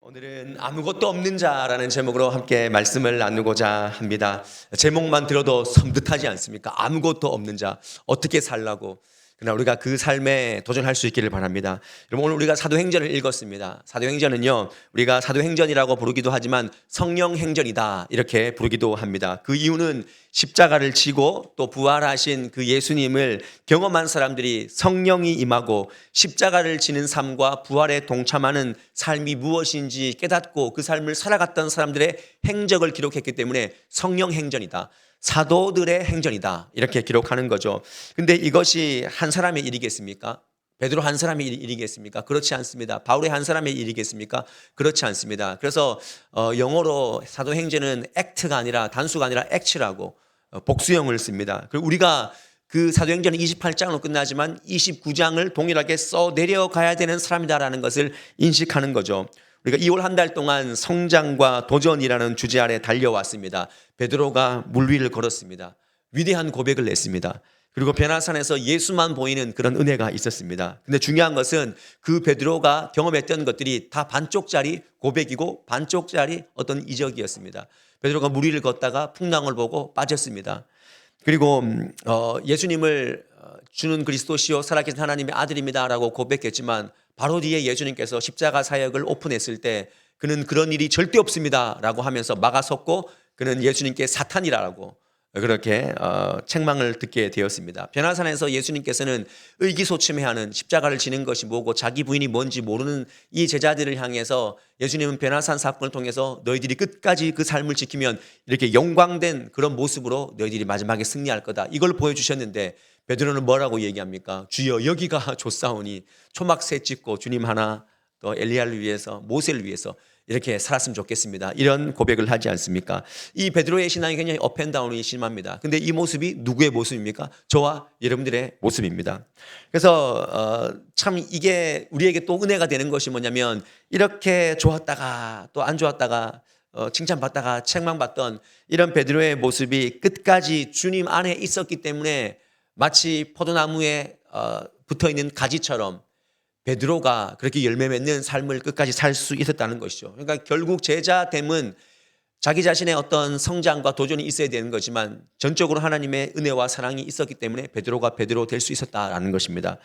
오늘은 아무것도 없는 자라는 제목으로 함께 말씀을 나누고자 합니다. 제목만 들어도 섬뜩하지 않습니까? 아무것도 없는 자, 어떻게 살라고. 그러나 우리가 그 삶에 도전할 수 있기를 바랍니다. 여러분, 오늘 우리가 사도행전을 읽었습니다. 사도행전은요, 우리가 사도행전이라고 부르기도 하지만 성령행전이다 이렇게 부르기도 합니다. 그 이유는 십자가를 지고 또 부활하신 그 예수님을 경험한 사람들이 성령이 임하고 십자가를 지는 삶과 부활에 동참하는 삶이 무엇인지 깨닫고 그 삶을 살아갔던 사람들의 행적을 기록했기 때문에 성령행전이다, 사도들의 행전이다 이렇게 기록하는 거죠. 근데 이것이 한 사람의 일이겠습니까? 베드로 한 사람의 일이겠습니까? 그렇지 않습니다. 바울의 한 사람의 일이겠습니까? 그렇지 않습니다. 그래서 영어로 사도행전은 act가 아니라 단수가 아니라 act라고 복수형을 씁니다. 그리고 우리가 그 사도행전은 28장으로 끝나지만 29장을 동일하게 써 내려가야 되는 사람이다라는 것을 인식하는 거죠. 우리가 2월 한 달 동안 성장과 도전이라는 주제 아래 달려왔습니다. 베드로가 물 위를 걸었습니다. 위대한 고백을 냈습니다. 그리고 베나산에서 예수만 보이는 그런 은혜가 있었습니다. 근데 중요한 것은 그 베드로가 경험했던 것들이 다 반쪽짜리 고백이고 반쪽짜리 어떤 이적이었습니다. 베드로가 물 위를 걷다가 풍랑을 보고 빠졌습니다. 그리고 예수님을 주는 그리스도시요 살아계신 하나님의 아들입니다라고 고백했지만 바로 뒤에 예수님께서 십자가 사역을 오픈했을 때 그는 그런 일이 절대 없습니다라고 하면서 막아섰고 그는 예수님께 사탄이라고 그렇게 책망을 듣게 되었습니다. 변화산에서 예수님께서는 의기소침해하는 십자가를 지는 것이 뭐고 자기 부인이 뭔지 모르는 이 제자들을 향해서 예수님은 변화산 사건을 통해서 너희들이 끝까지 그 삶을 지키면 이렇게 영광된 그런 모습으로 너희들이 마지막에 승리할 거다 이걸 보여주셨는데 베드로는 뭐라고 얘기합니까? 주여 여기가 좋사오니 초막새 찍고 주님 하나 또 엘리야를 위해서 모세를 위해서 이렇게 살았으면 좋겠습니다. 이런 고백을 하지 않습니까? 이 베드로의 신앙이 굉장히 업앤다운이 심합니다. 근데 이 모습이 누구의 모습입니까? 저와 여러분들의 모습입니다. 그래서 참 이게 우리에게 또 은혜가 되는 것이 뭐냐면 이렇게 좋았다가 또 안 좋았다가 칭찬받다가 책망받던 이런 베드로의 모습이 끝까지 주님 안에 있었기 때문에 마치 포도나무에 붙어있는 가지처럼 베드로가 그렇게 열매 맺는 삶을 끝까지 살 수 있었다는 것이죠. 그러니까 결국 제자됨은 자기 자신의 어떤 성장과 도전이 있어야 되는 거지만 전적으로 하나님의 은혜와 사랑이 있었기 때문에 베드로가 베드로 될 수 있었다라는 것입니다.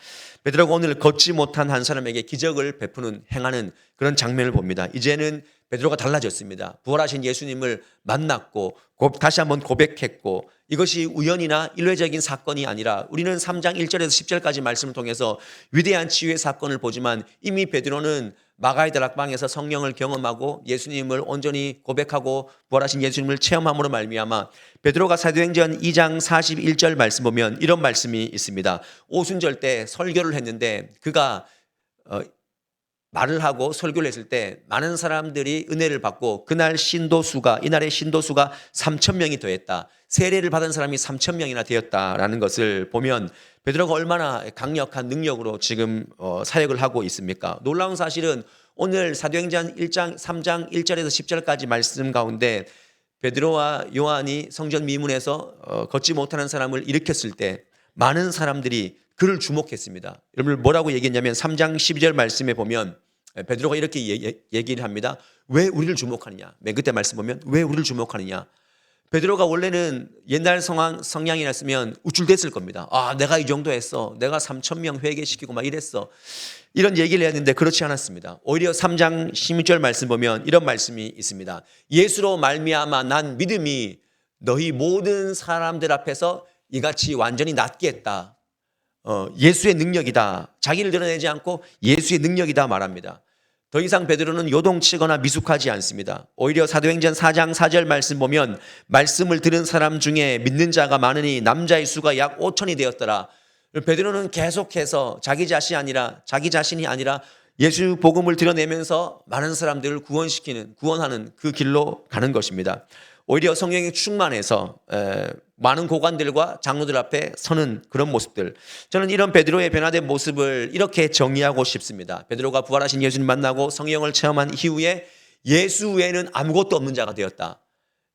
베드로가 오늘 걷지 못한 한 사람에게 기적을 베푸는 행하는 그런 장면을 봅니다. 이제는 베드로가 달라졌습니다. 부활하신 예수님을 만났고 다시 한번 고백했고 이것이 우연이나 일회적인 사건이 아니라 우리는 3장 1절에서 10절까지 말씀을 통해서 위대한 치유의 사건을 보지만 이미 베드로는 마가의 다락방에서 성령을 경험하고 예수님을 온전히 고백하고 부활하신 예수님을 체험함으로 말미암아 베드로가 사도행전 2장 41절 말씀 보면 이런 말씀이 있습니다. 오순절 때 설교를 했는데 그가 말을 하고 설교를 했을 때 많은 사람들이 은혜를 받고 이날의 신도수가 3,000명이 더했다. 세례를 받은 사람이 3,000명이나 되었다라는 것을 보면 베드로가 얼마나 강력한 능력으로 지금 사역을 하고 있습니까? 놀라운 사실은 오늘 사도행전 3장 1절에서 10절까지 말씀 가운데 베드로와 요한이 성전 미문에서 걷지 못하는 사람을 일으켰을 때 많은 사람들이 그를 주목했습니다. 여러분 뭐라고 얘기했냐면 3장 12절 말씀에 보면 베드로가 이렇게 얘기를 합니다. 왜 우리를 주목하느냐? 맨 끝에 말씀 보면 왜 우리를 주목하느냐? 베드로가 원래는 옛날 성향이었으면 우쭐댔을 겁니다. 내가 이 정도 했어. 내가 3,000명 회개시키고 막 이랬어. 이런 얘기를 했는데 그렇지 않았습니다. 오히려 3장 16절 말씀 보면 이런 말씀이 있습니다. 예수로 말미암아 난 믿음이 너희 모든 사람들 앞에서 이같이 완전히 낫게 했다. 예수의 능력이다. 자기를 드러내지 않고 예수의 능력이다 말합니다. 더 이상 베드로는 요동치거나 미숙하지 않습니다. 오히려 사도행전 4장 4절 말씀 보면 말씀을 들은 사람 중에 믿는 자가 많으니 남자의 수가 약 5천이 되었더라. 베드로는 계속해서 자기 자신이 아니라 예수 복음을 드러내면서 많은 사람들을 구원하는 그 길로 가는 것입니다. 오히려 성령의 충만해서 많은 고관들과 장로들 앞에 서는 그런 모습들. 저는 이런 베드로의 변화된 모습을 이렇게 정의하고 싶습니다. 베드로가 부활하신 예수님 만나고 성령을 체험한 이후에 예수 외에는 아무것도 없는 자가 되었다.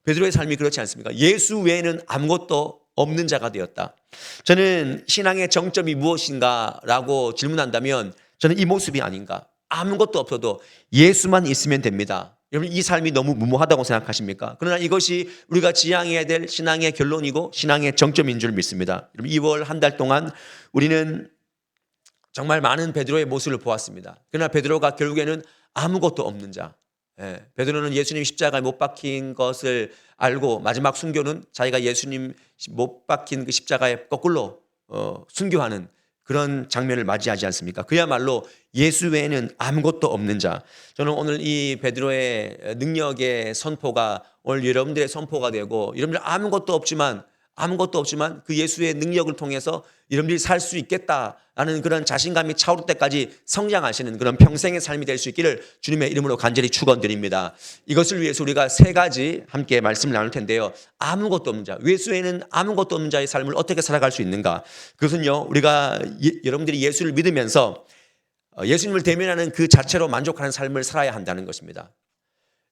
베드로의 삶이 그렇지 않습니까? 예수 외에는 아무것도 없는 자가 되었다. 저는 신앙의 정점이 무엇인가라고 질문한다면 저는 이 모습이 아닌가. 아무것도 없어도 예수만 있으면 됩니다. 여러분 이 삶이 너무 무모하다고 생각하십니까? 그러나 이것이 우리가 지향해야 될 신앙의 결론이고 신앙의 정점인 줄 믿습니다. 여러분 2월 한 달 동안 우리는 정말 많은 베드로의 모습을 보았습니다. 그러나 베드로가 결국에는 아무것도 없는 자. 베드로는 예수님 십자가에 못 박힌 것을 알고 마지막 순교는 자기가 예수님 못 박힌 그 십자가에 거꾸로 순교하는 그런 장면을 맞이하지 않습니까? 그야말로 예수 외에는 아무것도 없는 자. 저는 오늘 이 베드로의 능력의 선포가 오늘 여러분들의 선포가 되고 여러분들 아무것도 없지만 그 예수의 능력을 통해서 여러분들이 살 수 있겠다라는 그런 자신감이 차오를 때까지 성장하시는 그런 평생의 삶이 될 수 있기를 주님의 이름으로 간절히 축원드립니다. 이것을 위해서 우리가 세 가지 함께 말씀을 나눌 텐데요. 아무것도 없는 자, 예수에는 아무것도 없는 자의 삶을 어떻게 살아갈 수 있는가? 그것은요, 우리가 여러분들이 예수를 믿으면서 예수님을 대면하는 그 자체로 만족하는 삶을 살아야 한다는 것입니다.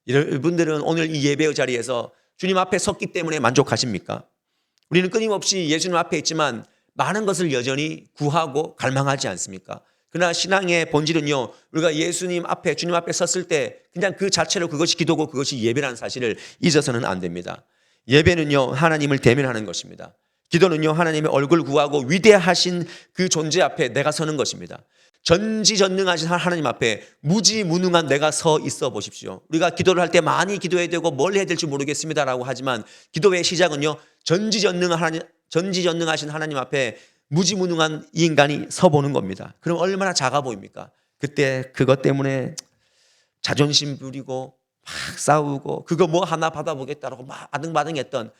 여러분들은 오늘 이 예배의 자리에서 주님 앞에 섰기 때문에 만족하십니까? 우리는 끊임없이 예수님 앞에 있지만 많은 것을 여전히 구하고 갈망하지 않습니까? 그러나 신앙의 본질은요, 우리가 예수님 앞에, 주님 앞에 섰을 때 그냥 그 자체로 그것이 기도고 그것이 예배라는 사실을 잊어서는 안 됩니다. 예배는요, 하나님을 대면하는 것입니다. 기도는요, 하나님의 얼굴 구하고 위대하신 그 존재 앞에 내가 서는 것입니다. 전지전능하신 하나님 앞에 무지무능한 내가 서 있어 보십시오. 우리가 기도를 할 때 많이 기도해야 되고 뭘 해야 될지 모르겠습니다라고 하지만 기도의 시작은요, 전지전능하신 하나님 앞에 무지무능한 이 인간이 서 보는 겁니다. 그럼 얼마나 작아 보입니까? 그때 그것 때문에 자존심 부리고 막 싸우고 그거 뭐 하나 받아보겠다라고 막 아등바등했던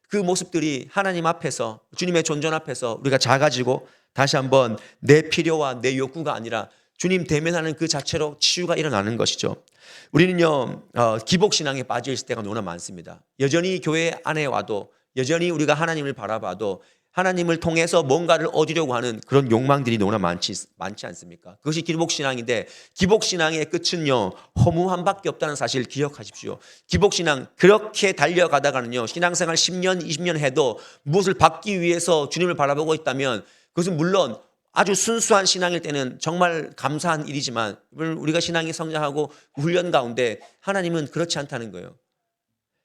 그 모습들이 하나님 앞에서, 주님의 존전 앞에서 우리가 작아지고 다시 한번 내 필요와 내 욕구가 아니라 주님 대면하는 그 자체로 치유가 일어나는 것이죠. 우리는요, 기복신앙에 빠져 있을 때가 너무나 많습니다. 여전히 교회 안에 와도, 여전히 우리가 하나님을 바라봐도 하나님을 통해서 뭔가를 얻으려고 하는 그런 욕망들이 너무나 많지 않습니까? 그것이 기복신앙인데, 기복신앙의 끝은요, 허무함밖에 없다는 사실 기억하십시오. 기복신앙 그렇게 달려가다가는요, 신앙생활 10년 20년 해도 무엇을 받기 위해서 주님을 바라보고 있다면 그것은 물론 아주 순수한 신앙일 때는 정말 감사한 일이지만 우리가 신앙이 성장하고 훈련 가운데 하나님은 그렇지 않다는 거예요.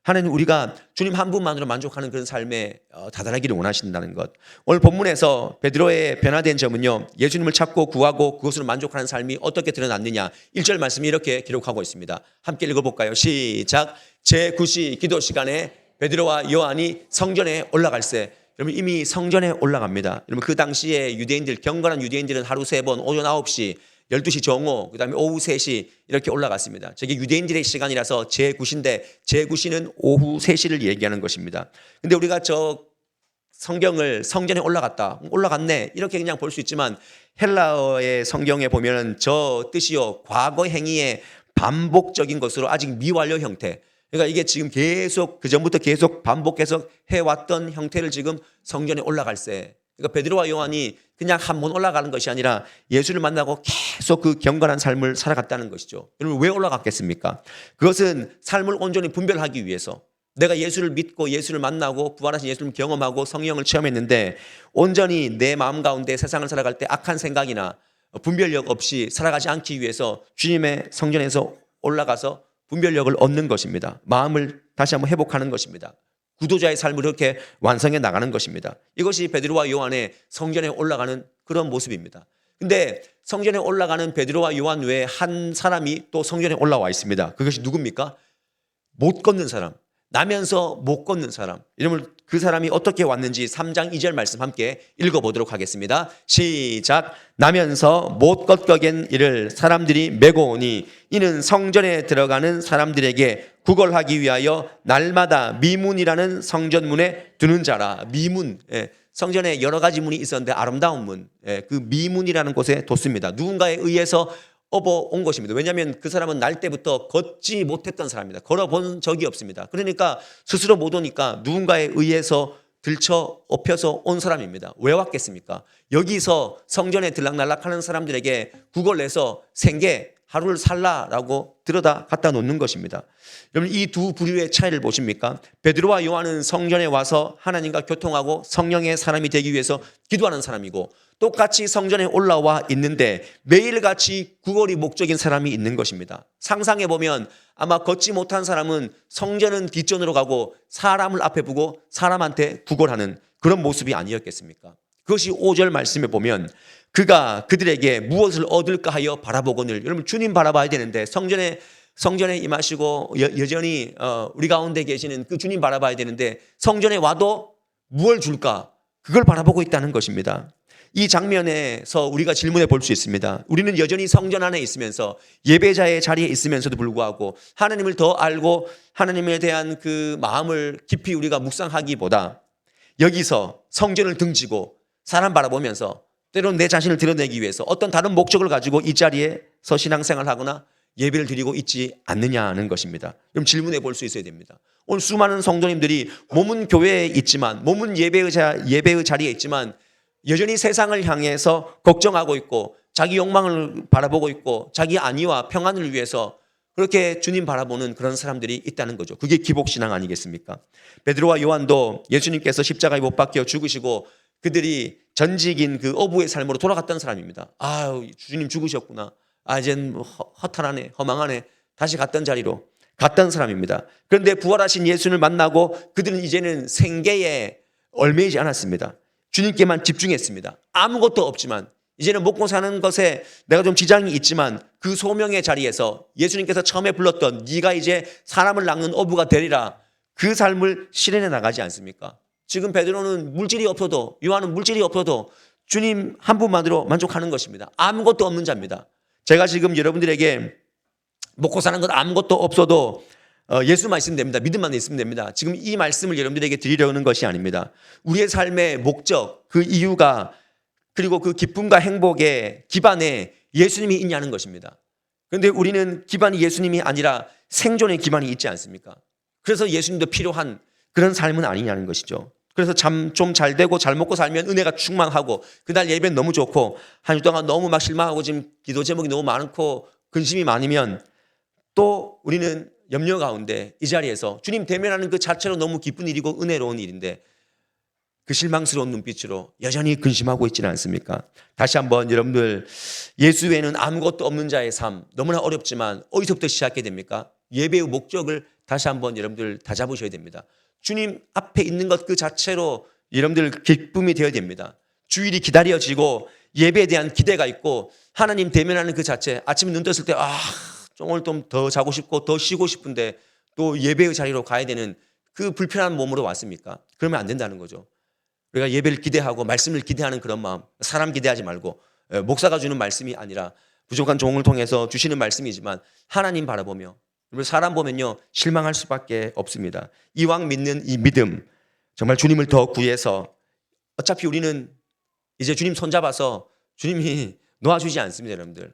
하나님, 우리가 주님 한 분만으로 만족하는 그런 삶에 다다르기를 원하신다는 것. 오늘 본문에서 베드로의 변화된 점은요, 예수님을 찾고 구하고 그것으로 만족하는 삶이 어떻게 드러났느냐. 1절 말씀이 이렇게 기록하고 있습니다. 함께 읽어볼까요? 시작. 제9시 기도 시간에 베드로와 요한이 성전에 올라갈새. 여러분 이미 성전에 올라갑니다. 여러분 그 당시에 유대인들, 경건한 유대인들은 하루 3번, 오전 9시, 12시 정오, 그 다음에 오후 3시 이렇게 올라갔습니다. 저게 유대인들의 시간이라서 제9시인데 제9시는 오후 3시를 얘기하는 것입니다. 근데 우리가 저 성경을 성전에 올라갔네 이렇게 그냥 볼 수 있지만 헬라어의 성경에 보면은 저 뜻이요, 과거 행위의 반복적인 것으로 아직 미완료 형태. 그러니까 이게 지금 계속 그전부터 계속 반복해서 해왔던 형태를 지금 성전에 올라갈새. 그러니까 베드로와 요한이 그냥 한 번 올라가는 것이 아니라 예수를 만나고 계속 그 경건한 삶을 살아갔다는 것이죠. 여러분 왜 올라갔겠습니까? 그것은 삶을 온전히 분별하기 위해서, 내가 예수를 믿고 예수를 만나고 부활하신 예수를 경험하고 성령을 체험했는데 온전히 내 마음 가운데 세상을 살아갈 때 악한 생각이나 분별력 없이 살아가지 않기 위해서 주님의 성전에서 올라가서 분별력을 얻는 것입니다. 마음을 다시 한번 회복하는 것입니다. 구도자의 삶을 이렇게 완성해 나가는 것입니다. 이것이 베드로와 요한의 성전에 올라가는 그런 모습입니다. 근데 성전에 올라가는 베드로와 요한 외에 한 사람이 또 성전에 올라와 있습니다. 그것이 누굽니까? 못 걷는 사람. 나면서 못 걷는 사람. 여러분 그 사람이 어떻게 왔는지 3장 2절 말씀 함께 읽어보도록 하겠습니다. 시작. 나면서 못 걷거겐 이를 사람들이 메고 오니 이는 성전에 들어가는 사람들에게 구걸하기 위하여 날마다 미문이라는 성전문에 두는 자라. 미문. 성전에 여러 가지 문이 있었는데 아름다운 문. 그 미문이라는 곳에 뒀습니다. 누군가에 의해서 업어온 것입니다. 왜냐하면 그 사람은 날 때부터 걷지 못했던 사람입니다. 걸어본 적이 없습니다. 그러니까 스스로 못 오니까 누군가에 의해서 들쳐 업혀서 온 사람입니다. 왜 왔겠습니까? 여기서 성전에 들락날락하는 사람들에게 구걸해서 생계 하루를 살라라고 들여다 갖다 놓는 것입니다. 여러분 이 두 부류의 차이를 보십니까? 베드로와 요한은 성전에 와서 하나님과 교통하고 성령의 사람이 되기 위해서 기도하는 사람이고, 똑같이 성전에 올라와 있는데 매일같이 구걸이 목적인 사람이 있는 것입니다. 상상해 보면 아마 걷지 못한 사람은 성전은 뒷전으로 가고 사람을 앞에 두고 사람한테 구걸하는 그런 모습이 아니었겠습니까? 그것이 5절 말씀에 보면 그가 그들에게 무엇을 얻을까 하여 바라보거늘. 여러분 주님 바라봐야 되는데 성전에 임하시고 여전히 우리 가운데 계시는 그 주님 바라봐야 되는데 성전에 와도 무엇을 줄까? 그걸 바라보고 있다는 것입니다. 이 장면에서 우리가 질문해 볼 수 있습니다. 우리는 여전히 성전 안에 있으면서 예배자의 자리에 있으면서도 불구하고 하나님을 더 알고 하나님에 대한 그 마음을 깊이 우리가 묵상하기보다 여기서 성전을 등지고 사람 바라보면서 때로는 내 자신을 드러내기 위해서 어떤 다른 목적을 가지고 이 자리에서 신앙생활을 하거나 예배를 드리고 있지 않느냐는 것입니다. 그럼 질문해 볼 수 있어야 됩니다. 오늘 수많은 성도님들이 몸은 교회에 있지만 몸은 예배의 자리에 있지만 여전히 세상을 향해서 걱정하고 있고 자기 욕망을 바라보고 있고 자기 안위와 평안을 위해서 그렇게 주님 바라보는 그런 사람들이 있다는 거죠. 그게 기복신앙 아니겠습니까? 베드로와 요한도 예수님께서 십자가에 못 박혀 죽으시고 그들이 전직인 그 어부의 삶으로 돌아갔던 사람입니다. 주님 죽으셨구나. 이젠 허탈하네, 허망하네. 다시 갔던 자리로 갔던 사람입니다. 그런데 부활하신 예수를 만나고 그들은 이제는 생계에 얽매이지 않았습니다. 주님께만 집중했습니다. 아무것도 없지만 이제는 먹고 사는 것에 내가 좀 지장이 있지만 그 소명의 자리에서 예수님께서 처음에 불렀던 네가 이제 사람을 낚는 어부가 되리라 그 삶을 실현해 나가지 않습니까? 지금 베드로는 물질이 없어도 요한은 물질이 없어도 주님 한 분만으로 만족하는 것입니다. 아무것도 없는 자입니다. 제가 지금 여러분들에게 먹고 사는 것 아무것도 없어도 예수만 있으면 됩니다. 믿음만 있으면 됩니다. 지금 이 말씀을 여러분들에게 드리려는 것이 아닙니다. 우리의 삶의 목적, 그 이유가 그리고 그 기쁨과 행복의 기반에 예수님이 있냐는 것입니다. 그런데 우리는 기반이 예수님이 아니라 생존의 기반이 있지 않습니까? 그래서 예수님도 필요한 그런 삶은 아니냐는 것이죠. 그래서 좀 잘 되고 잘 먹고 살면 은혜가 충만하고 그날 예배는 너무 좋고 한 주 동안 너무 막 실망하고 지금 기도 제목이 너무 많고 근심이 많으면 또 우리는 염려 가운데 이 자리에서 주님 대면하는 그 자체로 너무 기쁜 일이고 은혜로운 일인데 그 실망스러운 눈빛으로 여전히 근심하고 있지는 않습니까? 다시 한번 여러분들 예수 외에는 아무것도 없는 자의 삶 너무나 어렵지만 어디서부터 시작해야 됩니까? 예배의 목적을 다시 한번 여러분들 다 잡으셔야 됩니다. 주님 앞에 있는 것 그 자체로 여러분들 기쁨이 되어야 됩니다. 주일이 기다려지고 예배에 대한 기대가 있고 하나님 대면하는 그 자체 아침에 눈 떴을 때 오늘 좀 더 자고 싶고 더 쉬고 싶은데 또 예배의 자리로 가야 되는 그 불편한 몸으로 왔습니까? 그러면 안 된다는 거죠. 우리가 예배를 기대하고 말씀을 기대하는 그런 마음 사람 기대하지 말고 목사가 주는 말씀이 아니라 부족한 종을 통해서 주시는 말씀이지만 하나님 바라보며 사람 보면요 실망할 수밖에 없습니다. 이왕 믿는 이 믿음 정말 주님을 더 구해서 어차피 우리는 이제 주님 손잡아서 주님이 놓아주지 않습니다. 여러분들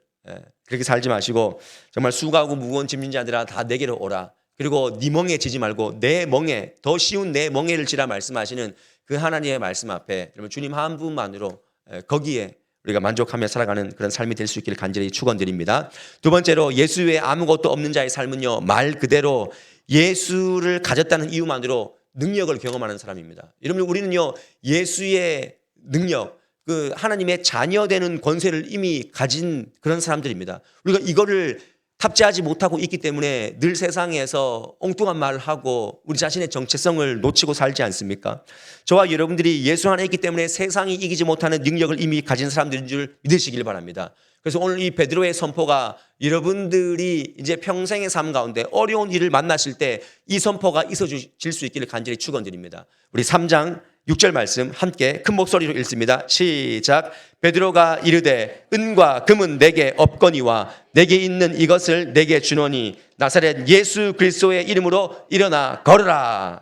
그렇게 살지 마시고 정말 수고하고 무거운 짐진 자들아 다 내게로 오라. 그리고 네 멍에 지지 말고 내 멍에 더 쉬운 내 멍에를 지라 말씀하시는 그 하나님의 말씀 앞에 여러분 주님 한 분만으로 거기에 우리가 만족하며 살아가는 그런 삶이 될 수 있기를 간절히 축원드립니다. 두 번째로 예수 외에 아무것도 없는 자의 삶은요 말 그대로 예수를 가졌다는 이유만으로 능력을 경험하는 사람입니다. 여러분 우리는요 예수의 능력 그 하나님의 자녀되는 권세를 이미 가진 그런 사람들입니다. 우리가 이거를 탑재하지 못하고 있기 때문에 늘 세상에서 엉뚱한 말을 하고 우리 자신의 정체성을 놓치고 살지 않습니까? 저와 여러분들이 예수 안에 있기 때문에 세상이 이기지 못하는 능력을 이미 가진 사람들인 줄 믿으시길 바랍니다. 그래서 오늘 이 베드로의 선포가 여러분들이 이제 평생의 삶 가운데 어려운 일을 만나실 때 이 선포가 있어질 수 있기를 간절히 축원드립니다. 우리 3장 6절 말씀 함께 큰 목소리로 읽습니다. 시작. 베드로가 이르되 은과 금은 내게 없거니와 내게 있는 이것을 내게 주노니 나사렛 예수 그리스도의 이름으로 일어나 걸으라.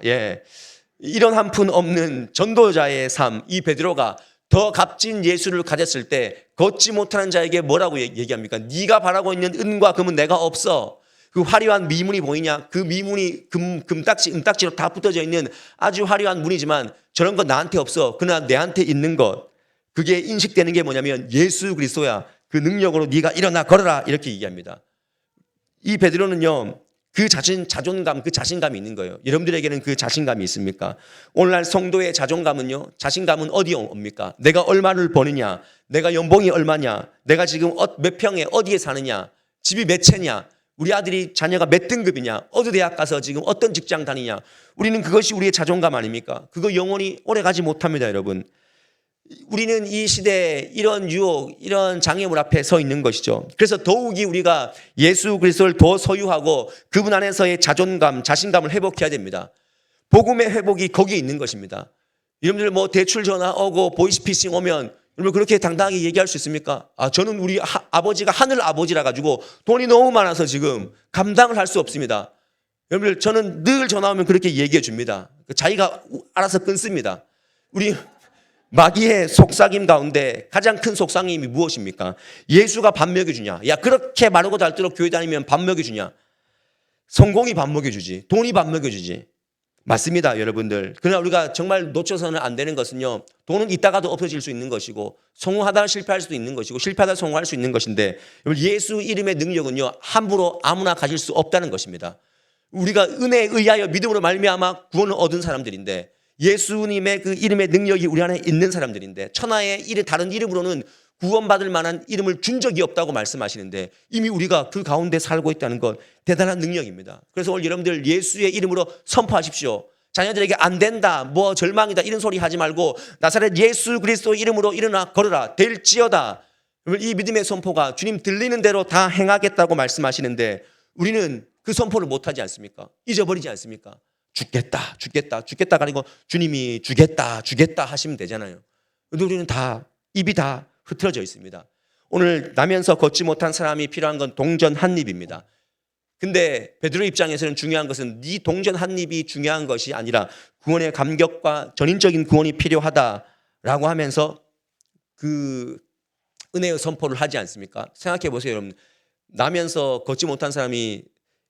이런 한 푼 없는 전도자의 삶, 이 베드로가 더 값진 예수를 가졌을 때 걷지 못하는 자에게 뭐라고 얘기합니까? 네가 바라고 있는 은과 금은 내가 없어. 그 화려한 미문이 보이냐? 그 미문이 금딱지, 은딱지로 다 붙어져 있는 아주 화려한 문이지만 저런 건 나한테 없어. 그러나 내한테 있는 것. 그게 인식되는 게 뭐냐면 예수 그리스도야. 그 능력으로 네가 일어나 걸어라. 이렇게 얘기합니다. 이 베드로는요. 그 자존감, 그 자신감이 있는 거예요. 여러분들에게는 그 자신감이 있습니까? 오늘날 성도의 자존감은요, 자신감은 어디에 옵니까? 내가 얼마를 버느냐, 내가 연봉이 얼마냐, 내가 지금 몇 평에 어디에 사느냐, 집이 몇 채냐, 우리 아들이 자녀가 몇 등급이냐, 어느 대학 가서 지금 어떤 직장 다니냐. 우리는 그것이 우리의 자존감 아닙니까? 그거 영원히 오래 가지 못합니다, 여러분. 우리는 이 시대에 이런 유혹, 이런 장애물 앞에 서 있는 것이죠. 그래서 더욱이 우리가 예수 그리스도를 더 소유하고 그분 안에서의 자존감, 자신감을 회복해야 됩니다. 복음의 회복이 거기에 있는 것입니다. 여러분들 뭐 대출 전화 오고 보이스피싱 오면 여러분 그렇게 당당하게 얘기할 수 있습니까? 저는 우리 아버지가 하늘 아버지라 가지고 돈이 너무 많아서 지금 감당을 할 수 없습니다. 여러분들 저는 늘 전화 오면 그렇게 얘기해 줍니다. 자기가 알아서 끊습니다. 우리 마귀의 속삭임 가운데 가장 큰 속삭임이 무엇입니까? 예수가 밥 먹여주냐? 야, 그렇게 마르고 닳도록 교회 다니면 밥 먹여주냐? 성공이 밥 먹여주지. 돈이 밥 먹여주지. 맞습니다, 여러분들. 그러나 우리가 정말 놓쳐서는 안 되는 것은요, 돈은 있다가도 없어질 수 있는 것이고, 성공하다가 실패할 수도 있는 것이고, 실패하다가 성공할 수 있는 것인데, 예수 이름의 능력은요, 함부로 아무나 가질 수 없다는 것입니다. 우리가 은혜에 의하여 믿음으로 말미암아 구원을 얻은 사람들인데, 예수님의 그 이름의 능력이 우리 안에 있는 사람들인데, 천하의 다른 이름으로는 구원받을 만한 이름을 준 적이 없다고 말씀하시는데 이미 우리가 그 가운데 살고 있다는 것 대단한 능력입니다. 그래서 오늘 여러분들 예수의 이름으로 선포하십시오. 자녀들에게 안 된다, 뭐 절망이다 이런 소리 하지 말고 나사렛 예수 그리스도 이름으로 일어나 걸어라, 될지어다. 이 믿음의 선포가 주님 들리는 대로 다 행하겠다고 말씀하시는데 우리는 그 선포를 못하지 않습니까? 잊어버리지 않습니까? 죽겠다, 죽겠다, 죽겠다가 아니고 주님이 주겠다, 주겠다 하시면 되잖아요. 근데 우리는 다 입이 다 흐트러져 있습니다. 오늘 나면서 걷지 못한 사람이 필요한 건 동전 한 입입니다. 근데 베드로 입장에서는 중요한 것은 네 동전 한 입이 중요한 것이 아니라 구원의 감격과 전인적인 구원이 필요하다라고 하면서 그 은혜의 선포를 하지 않습니까? 생각해 보세요, 여러분. 나면서 걷지 못한 사람이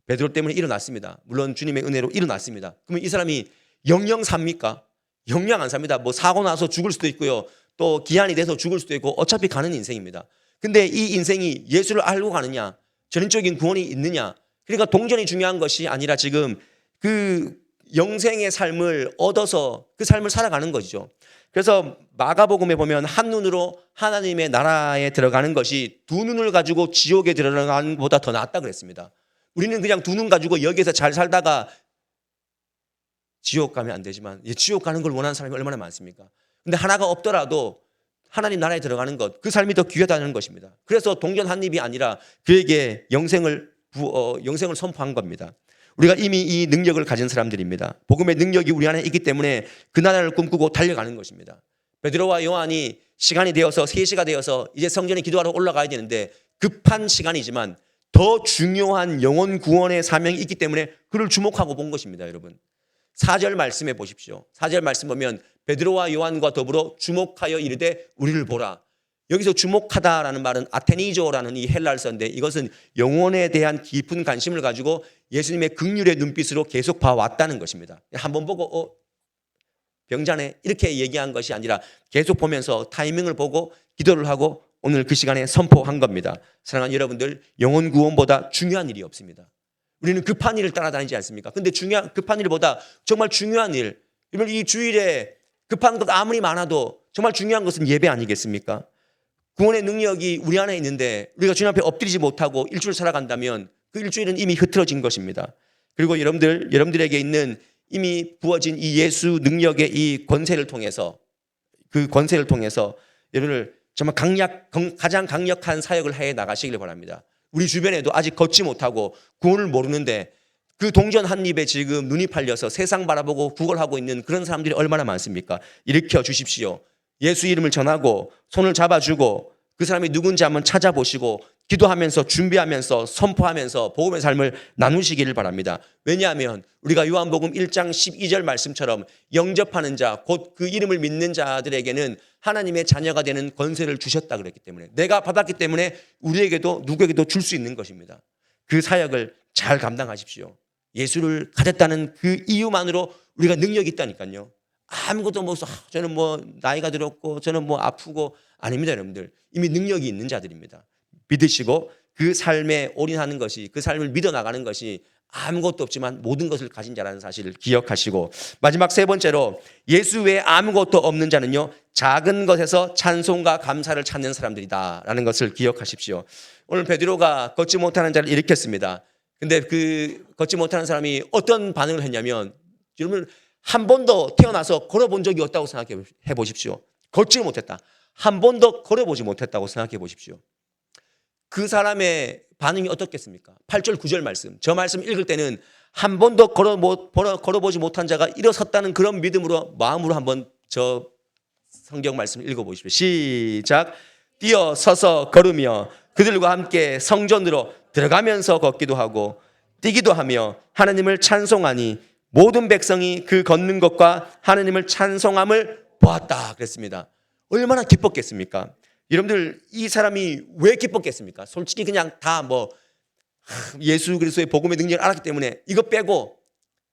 베드로 때문에 일어났습니다. 물론 주님의 은혜로 일어났습니다. 그러면 이 사람이 영영 삽니까? 영영 안 삽니다. 뭐 사고 나서 죽을 수도 있고요. 또 기한이 돼서 죽을 수도 있고 어차피 가는 인생입니다. 근데 이 인생이 예수를 알고 가느냐, 전인적인 구원이 있느냐, 그러니까 동전이 중요한 것이 아니라 지금 그 영생의 삶을 얻어서 그 삶을 살아가는 것이죠. 그래서 마가복음에 보면 한 눈으로 하나님의 나라에 들어가는 것이 두 눈을 가지고 지옥에 들어가는 것보다 더 낫다 그랬습니다. 우리는 그냥 두 눈 가지고 여기에서 잘 살다가 지옥 가면 안 되지만 지옥 가는 걸 원하는 사람이 얼마나 많습니까? 근데 하나가 없더라도 하나님 나라에 들어가는 것, 그 삶이 더 귀하다는 것입니다. 그래서 동전 한 입이 아니라 그에게 영생을 선포한 겁니다. 우리가 이미 이 능력을 가진 사람들입니다. 복음의 능력이 우리 안에 있기 때문에 그 나라를 꿈꾸고 달려가는 것입니다. 베드로와 요한이 시간이 되어서 3시가 되어서 이제 성전에 기도하러 올라가야 되는데 급한 시간이지만 더 중요한 영혼 구원의 사명이 있기 때문에 그를 주목하고 본 것입니다, 여러분. 4절 말씀해 보십시오. 4절 말씀 보면 베드로와 요한과 더불어 주목하여 이르되 우리를 보라. 여기서 주목하다라는 말은 아테니조라는 이 헬라어인데 이것은 영혼에 대한 깊은 관심을 가지고 예수님의 긍휼의 눈빛으로 계속 봐왔다는 것입니다. 한번 보고 병자네 이렇게 얘기한 것이 아니라 계속 보면서 타이밍을 보고 기도를 하고 오늘 그 시간에 선포한 겁니다. 사랑하는 여러분들, 영혼 구원보다 중요한 일이 없습니다. 우리는 급한 일을 따라다니지 않습니까? 근데 급한 일보다 정말 중요한 일, 이 주일에 급한 것 아무리 많아도 정말 중요한 것은 예배 아니겠습니까? 구원의 능력이 우리 안에 있는데 우리가 주님 앞에 엎드리지 못하고 일주일 살아간다면 그 일주일은 이미 흐트러진 것입니다. 그리고 여러분들에게 있는 이미 부어진 이 예수 능력의 이 권세를 통해서 그 권세를 통해서 여러분을 정말 가장 강력한 사역을 해 나가시길 바랍니다. 우리 주변에도 아직 걷지 못하고 구원을 모르는데 그 동전 한 입에 지금 눈이 팔려서 세상 바라보고 구걸하고 있는 그런 사람들이 얼마나 많습니까? 일으켜 주십시오. 예수 이름을 전하고 손을 잡아주고 그 사람이 누군지 한번 찾아보시고 기도하면서 준비하면서 선포하면서 복음의 삶을 나누시기를 바랍니다. 왜냐하면 우리가 요한복음 1장 12절 말씀처럼 영접하는 자, 곧 그 이름을 믿는 자들에게는 하나님의 자녀가 되는 권세를 주셨다 그랬기 때문에 내가 받았기 때문에 우리에게도 누구에게도 줄 수 있는 것입니다. 그 사역을 잘 감당하십시오. 예수를 가졌다는 그 이유만으로 우리가 능력이 있다니까요. 아무것도 뭐 저는 뭐 나이가 들었고 저는 뭐 아프고 아닙니다, 여러분들. 이미 능력이 있는 자들입니다. 믿으시고 그 삶에 올인하는 것이 그 삶을 믿어 나가는 것이 아무것도 없지만 모든 것을 가진 자라는 사실을 기억하시고, 마지막 세 번째로 예수 외에 아무것도 없는 자는요, 작은 것에서 찬송과 감사를 찾는 사람들이다라는 것을 기억하십시오. 오늘 베드로가 걷지 못하는 자를 일으켰습니다. 근데 그 걷지 못하는 사람이 어떤 반응을 했냐면, 여러분 한 번도 태어나서 걸어본 적이 없다고 생각해 보십시오. 걷지 못했다. 한 번도 걸어보지 못했다고 생각해 보십시오. 그 사람의 반응이 어떻겠습니까? 8절 9절 말씀, 저 말씀 읽을 때는 한 번도 걸어보지 못한 자가 일어섰다는 그런 믿음으로, 마음으로 한번 저 성경 말씀 읽어보십시오. 시작. 뛰어 서서 걸으며 그들과 함께 성전으로 들어가면서 걷기도 하고 뛰기도 하며 하나님을 찬송하니 모든 백성이 그 걷는 것과 하나님을 찬송함을 보았다 그랬습니다. 얼마나 기뻤겠습니까? 여러분들, 이 사람이 왜 기뻤겠습니까? 솔직히 그냥 다 예수 그리스도의 복음의 능력을 알았기 때문에, 이거 빼고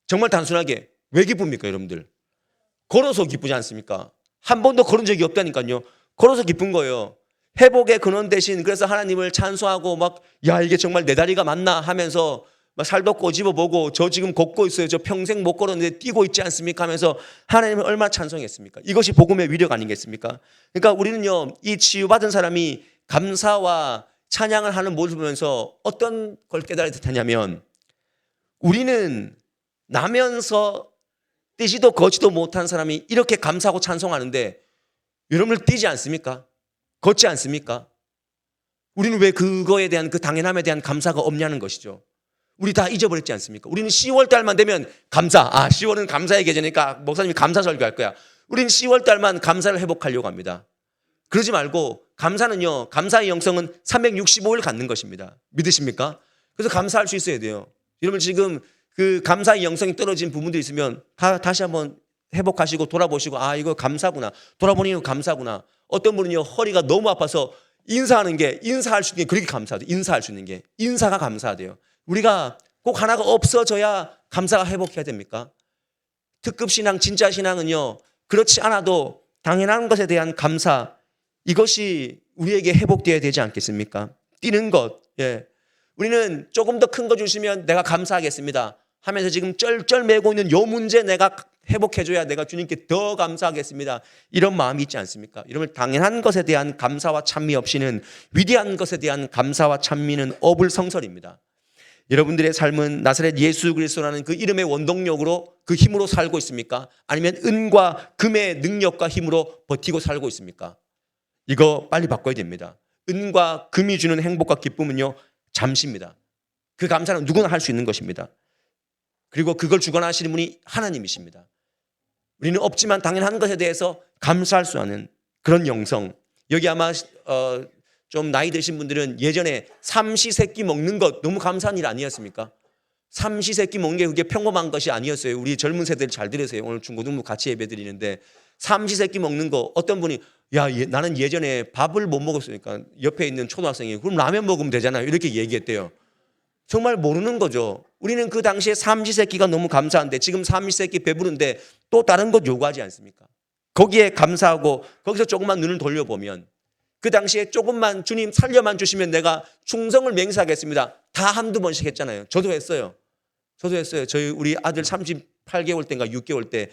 정말 단순하게 왜 기쁩니까? 여러분들, 걸어서 기쁘지 않습니까? 한 번도 걸은 적이 없다니까요. 걸어서 기쁜 거예요. 회복의 근원 대신, 그래서 하나님을 찬송하고 야, 이게 정말 내 다리가 맞나 하면서 살도 꼬집어보고, 저 지금 걷고 있어요, 저 평생 못 걸었는데 뛰고 있지 않습니까 하면서 하나님을 얼마나 찬송했습니까? 이것이 복음의 위력 아니겠습니까? 그러니까 우리는요, 이 치유받은 사람이 감사와 찬양을 하는 모습을 보면서 어떤 걸 깨달을 듯하냐면, 우리는 나면서 뛰지도 걷지도 못한 사람이 이렇게 감사하고 찬송하는데 여러분들 뛰지 않습니까? 걷지 않습니까? 우리는 왜 그거에 대한, 그 당연함에 대한 감사가 없냐는 것이죠. 우리 다 잊어버렸지 않습니까? 우리는 10월 달만 되면 감사. 10월은 감사의 계절이니까 목사님이 감사 설교할 거야. 우리는 10월 달만 감사를 회복하려고 합니다. 그러지 말고, 감사는요, 감사의 영성은 365일 갖는 것입니다. 믿으십니까? 그래서 감사할 수 있어야 돼요. 여러분, 지금 그 감사의 영성이 떨어진 부분도 있으면 다시 한번 회복하시고 돌아보시고, 이거 감사구나. 돌아보니 이거 감사구나. 어떤 분은요, 허리가 너무 아파서 인사할 수 있는 게 그렇게 감사하대요. 인사할 수 있는 게. 인사가 감사하대요. 우리가 꼭 하나가 없어져야 감사가 회복해야 됩니까? 특급 신앙, 진짜 신앙은요, 그렇지 않아도 당연한 것에 대한 감사, 이것이 우리에게 회복되어야 되지 않겠습니까? 뛰는 것. 예. 우리는 조금 더 큰 거 주시면 내가 감사하겠습니다 하면서 지금 쩔쩔매고 있는 요 문제 내가 회복해줘야 내가 주님께 더 감사하겠습니다, 이런 마음이 있지 않습니까? 여러분, 당연한 것에 대한 감사와 찬미 없이는, 위대한 것에 대한 감사와 찬미는 어불성설입니다. 여러분들의 삶은 나사렛 예수 그리스도라는 그 이름의 원동력으로, 그 힘으로 살고 있습니까? 아니면 은과 금의 능력과 힘으로 버티고 살고 있습니까? 이거 빨리 바꿔야 됩니다. 은과 금이 주는 행복과 기쁨은요, 잠시입니다. 그 감사는 누구나 할 수 있는 것입니다. 그리고 그걸 주관하시는 하시는 분이 하나님이십니다. 우리는 없지만 당연한 것에 대해서 감사할 수 있는 그런 영성. 여기 아마 좀 나이 드신 분들은 예전에 삼시세끼 먹는 것 너무 감사한 일 아니었습니까? 삼시세끼 먹는 게 그게 평범한 것이 아니었어요. 우리 젊은 세대들 잘 들으세요. 오늘 중고등부 같이 예배 드리는데, 삼시세끼 먹는 거, 어떤 분이 나는 예전에 밥을 못 먹었으니까 옆에 있는 초등학생이 그럼 라면 먹으면 되잖아요, 이렇게 얘기했대요. 정말 모르는 거죠. 우리는 그 당시에 삼시세끼가 너무 감사한데, 지금 삼시세끼 배부른데 또 다른 것 요구하지 않습니까? 거기에 감사하고 거기서 조금만 눈을 돌려보면, 그 당시에 조금만 주님 살려만 주시면 내가 충성을 맹세하겠습니다, 다 한두 번씩 했잖아요. 저도 했어요. 저희 우리 아들 38개월 때인가 6개월 때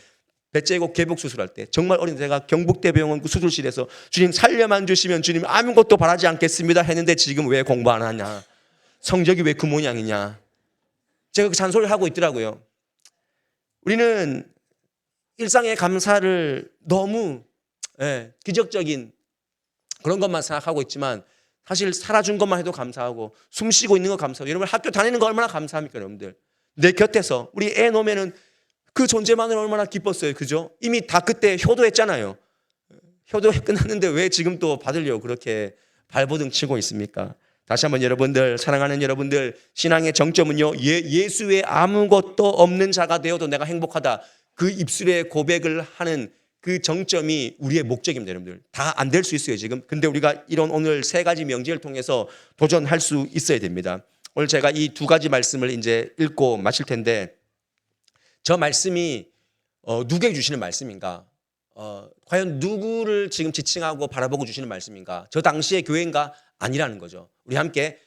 배째고 개복 수술할 때, 정말 어린 제가 경북대병원 그 수술실에서 주님 살려만 주시면 주님 아무것도 바라지 않겠습니다 했는데, 지금 왜 공부 안 하냐, 성적이 왜 그 모양이냐, 제가 그 잔소리를 하고 있더라고요. 우리는 일상의 감사를 너무 기적적인 그런 것만 생각하고 있지만, 사실 살아준 것만 해도 감사하고, 숨 쉬고 있는 거 감사하고, 여러분 학교 다니는 거 얼마나 감사합니까? 여러분들 내 곁에서 우리 애 놓으면은 그 존재만으로 얼마나 기뻤어요. 그죠? 이미 다 그때 효도했잖아요. 효도 끝났는데 왜 지금 또 받으려고 그렇게 발버둥 치고 있습니까? 다시 한번 여러분들, 사랑하는 여러분들, 신앙의 정점은요, 예수 외에 아무것도 없는 자가 되어도 내가 행복하다, 그 입술의 고백을 하는 그 정점이 우리의 목적입니다. 여러분들 다 안 될 수 있어요 지금. 근데 우리가 이런 오늘 세 가지 명제를 통해서 도전할 수 있어야 됩니다. 오늘 제가 이 두 가지 말씀을 이제 읽고 마칠 텐데, 저 말씀이 누구에게 주시는 말씀인가? 과연 누구를 지금 지칭하고 바라보고 주시는 말씀인가? 저 당시의 교회인가? 아니라는 거죠. 우리 함께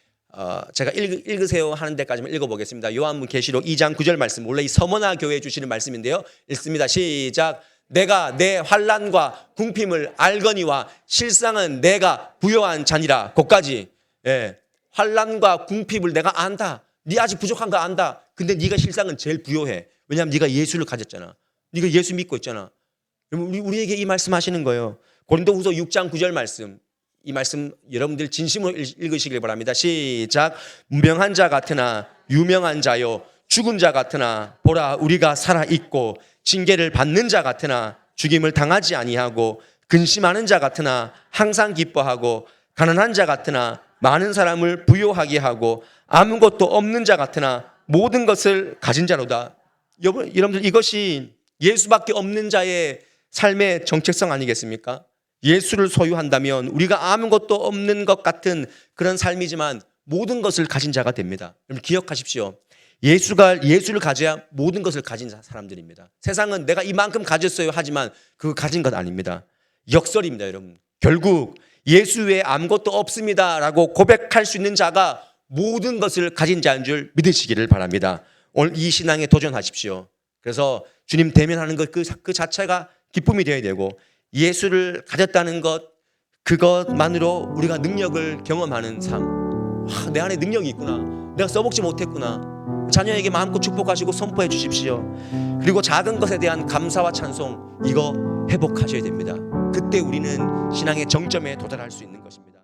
제가 읽으세요 하는 데까지만 읽어보겠습니다. 요한계시록 2장 9절 말씀, 원래 이 서머나 교회에 주시는 말씀인데요. 읽습니다. 시작. 내가 내 환난과 궁핍을 알거니와 실상은 내가 부요한 자니라. 거기까지. 예. 환난과 궁핍을 내가 안다. 네 아직 부족한 거 안다. 근데 네가 실상은 제일 부요해. 왜냐하면 네가 예수를 가졌잖아. 네가 예수 믿고 있잖아. 우리에게 이 말씀 하시는 거예요. 고린도후서 6장 9절 말씀. 이 말씀 여러분들 진심으로 읽으시길 바랍니다. 시작. 무명한 자 같으나 유명한 자요, 죽은 자 같으나 보라 우리가 살아있고, 징계를 받는 자 같으나 죽임을 당하지 아니하고, 근심하는 자 같으나 항상 기뻐하고, 가난한 자 같으나 많은 사람을 부요하게 하고, 아무것도 없는 자 같으나 모든 것을 가진 자로다. 여러분들, 이것이 예수밖에 없는 자의 삶의 정체성 아니겠습니까? 예수를 소유한다면 우리가 아무것도 없는 것 같은 그런 삶이지만 모든 것을 가진 자가 됩니다. 여러분 기억하십시오. 예수를 가져야 모든 것을 가진 사람들입니다. 세상은 내가 이만큼 가졌어요 하지만 그거 가진 것 아닙니다. 역설입니다, 여러분. 결국 예수 외에 아무것도 없습니다라고 고백할 수 있는 자가 모든 것을 가진 자인 줄 믿으시기를 바랍니다. 오늘 이 신앙에 도전하십시오. 그래서 주님 대면하는 것 그 자체가 기쁨이 되어야 되고, 예수를 가졌다는 것, 그것만으로 우리가 능력을 경험하는 삶. 내 안에 능력이 있구나. 내가 써먹지 못했구나. 자녀에게 마음껏 축복하시고 선포해 주십시오. 그리고 작은 것에 대한 감사와 찬송, 이거 회복하셔야 됩니다. 그때 우리는 신앙의 정점에 도달할 수 있는 것입니다.